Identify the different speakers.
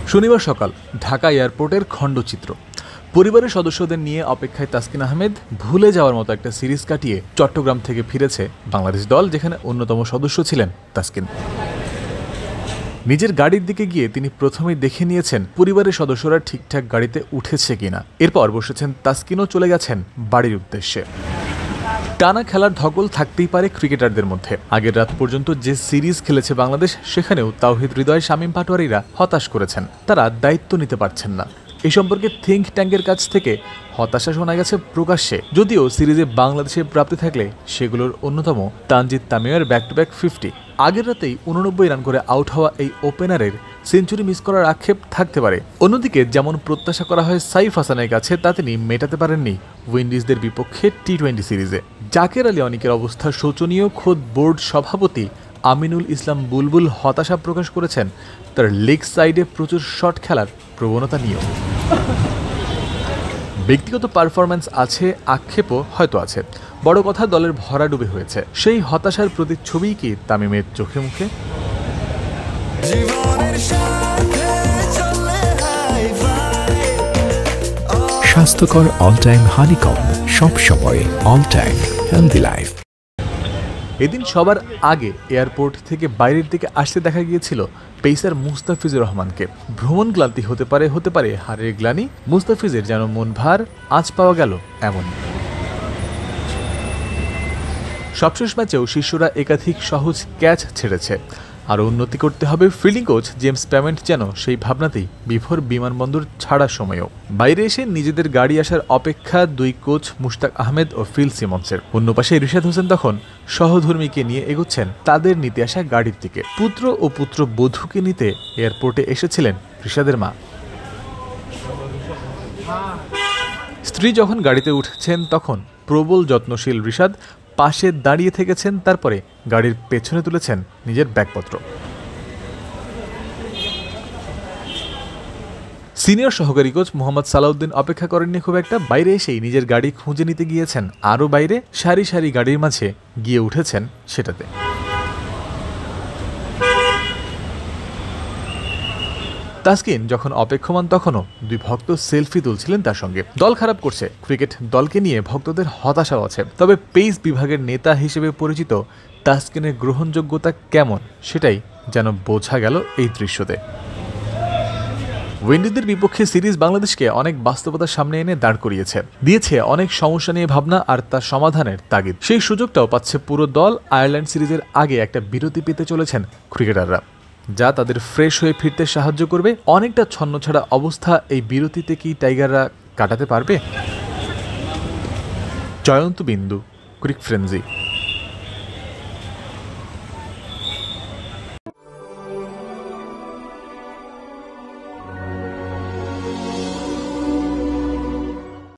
Speaker 1: শনিবার সকাল ঢাকা এয়ারপোর্টের খণ্ডচিত্র। পরিবারের সদস্যদের নিয়ে অপেক্ষায় তাসকিন আহমেদ ভুলে যাওয়ার মতো একটা সিরিজ কাটিয়ে চট্টগ্রাম থেকে ফিরেছে বাংলাদেশ দল, যেখানে অন্যতম সদস্য ছিলেন তাসকিন। নিজের গাড়ির দিকে গিয়ে তিনি প্রথমেই দেখে নিয়েছেন পরিবারের সদস্যরা ঠিকঠাক গাড়িতে উঠেছে কিনা। এরপর বসেছেন তাসকিনও চলে গেছেন বাড়ির উদ্দেশ্যে। টানা খেলার ধকল থাকতেই পারে ক্রিকেটারদের মধ্যে। আগের রাত পর্যন্ত যে সিরিজ খেলেছে বাংলাদেশ, সেখানেও তাওহিদ হৃদয়, শামীম পাটোয়ারিরা হতাশ করেছেন। তারা দায়িত্ব নিতে পারছেন না। এই সম্পর্কে থিঙ্ক ট্যাঙ্কের কাছ থেকে হতাশা শোনা গেছে প্রকাশ্যে। যদিও সিরিজে বাংলাদেশের প্রাপ্তি থাকলে সেগুলোর অন্যতম তানজিদ তামিমের ব্যাক টু ব্যাক 50। আগের রাতেই 89 রান করে আউট হওয়া এই ওপেনারের সেঞ্চুরি মিস করার আক্ষেপ থাকতে পারে। অন্যদিকে যেমন প্রত্যাশা করা হয় সাইফ হাসানের কাছে, তা তিনি মেটাতে পারেননি উইন্ডিজদের বিপক্ষে টি-20 সিরিজে। জাকের আলী অনিকের অবস্থা শোচনীয়। খোদ বোর্ড সভাপতি আমিনুল ইসলাম বুলবুল হতাশা প্রকাশ করেছেন তার লেগ সাইডে প্রচুর শট খেলার প্রবণতা নিয়েও। ব্যক্তিগত পারফরম্যান্স আছে, আক্ষেপও হয়তো আছে। বড় কথা, দলের ভরাডুবি হয়েছে। সেই হতাশার প্রতিচ্ছবি কি তামিমের চোখে মুখে?
Speaker 2: স্বাস্থ্যকর অল টাইম হানিকম, সব সময় অল টাইম হেলদি লাইফ।
Speaker 1: এদিন সবার আগে এয়ারপোর্ট থেকে বাইরের দিকে আসতে দেখা গিয়েছিল পেসার মুস্তাফিজুর রহমানকে। ভ্রমণ ক্লান্তি হতে পারে হারের গ্লানি। মুস্তাফিজের যেন মন ভার, আজ পাওয়া গেল এমন। সবশেষ ম্যাচেও শিষ্যরা একাধিক সহজ ক্যাচ ছেড়েছে। আরও উন্নতি করতে হবে। ফিল্ডিং কোচ জেমস পেমেন্ট যেন সেই ভাবনাতেই বিভোর বিমানবন্দর ছাড়ার সময়ও। বাইরে এসে নিজেদের গাড়ি আসার অপেক্ষা দুই কোচ মুশতাক আহমেদ ও ফিল সিমন্সের। অন্য পাশে রিশাদ হোসেন তখন সহধর্মীকে নিয়ে এগোচ্ছেন তাদের নিতে আসা গাড়ির দিকে। পুত্র ও পুত্র বধূকে নিতে এয়ারপোর্টে এসেছিলেন রিশাদের মা। স্ত্রী যখন গাড়িতে উঠছেন তখন প্রবল যত্নশীল রিশাদ পাশে দাঁড়িয়ে থেকেছেন। তারপরে গাড়ির পেছনে তুলেছেন নিজের ব্যাগপত্র। সিনিয়র সহকারী কোচ মোহাম্মদ সালাউদ্দিন অপেক্ষা করেননি খুব একটা। বাইরে এসেই নিজের গাড়ি খুঁজে নিতে গিয়েছেন আরও বাইরে। সারি সারি গাড়ির মাঝে গিয়ে উঠেছেন সেটাতে। তাসকিন যখন অপেক্ষমান তখনও দুই ভক্ত সেলফি তুলছিলেন তার সঙ্গে। দল খারাপ করছে, ক্রিকেট দলকে নিয়ে ভক্তদের হতাশাও আছে। তবে পেস বিভাগের নেতা হিসেবে পরিচিত তাসকিনের গ্রহণযোগ্যতা কেমন, সেটাই যেন বোঝা গেল এই দৃশ্যতে। উইন্ডিজদের বিপক্ষে সিরিজ বাংলাদেশকে অনেক বাস্তবতার সামনে এনে দাঁড় করিয়েছে, দিয়েছে অনেক সমস্যা নিয়ে ভাবনা আর তার সমাধানের তাগিদ। সেই সুযোগটাও পাচ্ছে পুরো দল। আয়ারল্যান্ড সিরিজের আগে একটা বিরতি পেতে চলেছেন ক্রিকেটাররা, যা তাদের ফ্রেশ হয়ে ফিরতে সাহায্য করবে। অনেকটা ছন্নছাড়া অবস্থা এই বিরতিতে কি টাইগাররা কাটাতে পারবে? জয়ন্ত বিন্দু, ক্রিক ফ্রেন্সি।